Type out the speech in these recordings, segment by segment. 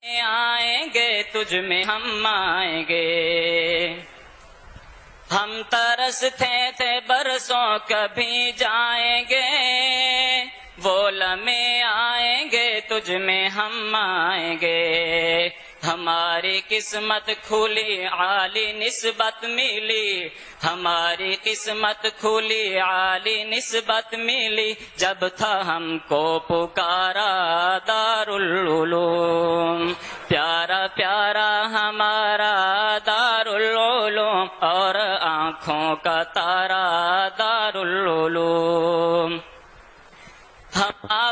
آئیں گے تجھ میں ہم آئیں گے، ہم ترستے تھے برسوں کبھی جائیں گے، وہ لمحے آئیں گے تجھ میں ہم آئیں گے، ہماری قسمت کھلی عالی نسبت ملی، ہماری قسمت کھلی عالی نسبت ملی، جب تھا ہم کو پکارا دارالعلوم، پیارا پیارا ہمارا دارالعلوم اور آنکھوں کا تارا دارالعلوم،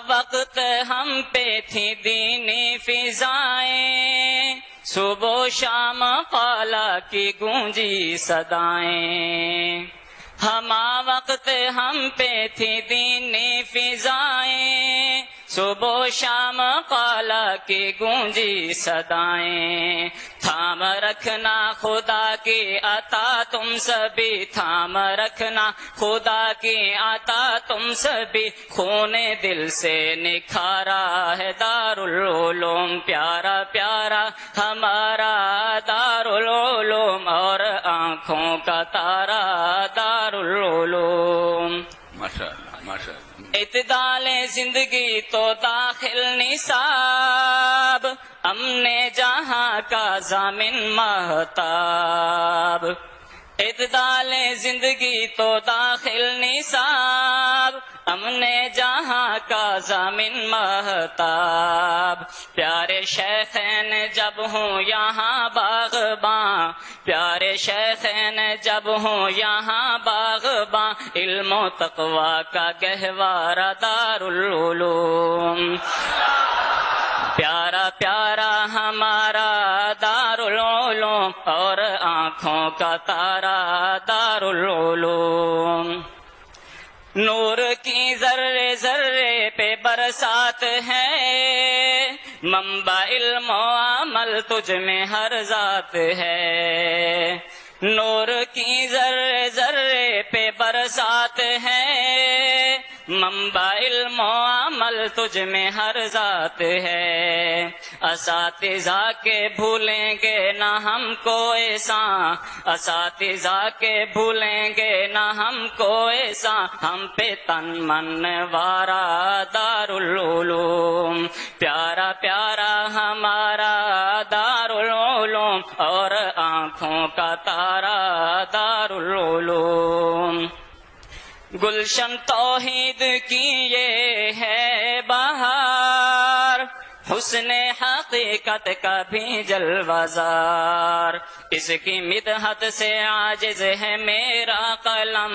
وقت ہم پہ تھی دینی فضائیں، صبح و شام قالا کی گونجی صدائیں، وقت ہم پہ تھی دینی فضائیں، صبح و شام قالا کی گونجی صدائیں، تھام رکھنا خدا کی عطا تم سبھی، تھام رکھنا خدا کی عطا تم سبھی، خون دل سے نکھارا ہے دارالعلوم، پیارا پیارا ہمارا دارالعلوم اور آنکھوں کا تارا دارالعلوم، ماشاءاللہ ماشاءاللہ۔ اعتدال زندگی تو داخل نصاب، امن جہاں کا ضامن مہتاب، اعتدال زندگی تو داخل نصاب، امن جہاں کا ضامن مہتاب، پیارے شیخین جب ہوں یہاں باغباں، پیارے شیخین جب ہوں یہاں باغباں، علم و تقوی کا گہوارہ دارالعلوم، پیارا پیارا ہمارا دارالعلوم اور آنکھوں کا تارا دارالعلوم، نور کی ذرے ذرے پہ برسات ہے، منبع علم و عمل تجھ میں ہر ذات ہے، نور کی ذرے ذرے پہ برسات ہے، منبع علم و عمل تجھ میں ہر ذات ہے، اساتذہ کے بھولیں گے نہ ہم کو احسان، اساتذہ کے بھولیں گے نہ ہم کو احسان، ہم پہ تن من وارا دارالعلوم، پیارا پیارا ہمارا دارالعلوم اور آنکھوں کا تارا دارالعلوم، گلشن توحید کی یہ ہے بہار، حسن حقیقت کا بھی جلوہ زار، اس کی مدحت سے عاجز ہے میرا قلم،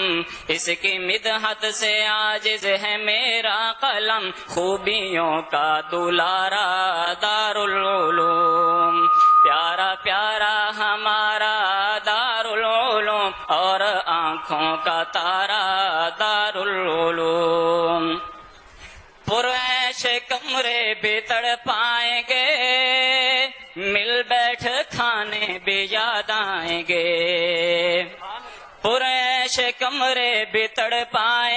اس کی مدحت سے عاجز ہے میرا قلم، خوبیوں کا دلارا دارالعلوم، پیارا پیارا ہمارا دارالعلوم اور آنکھوں کا تارا دارالعلوم، پرعیش کمرے بھی تڑ پائیں گے، مل بیٹھ کھانے بھی یاد آئیں گے، پرعیش کمرے بھی تڑ پائیں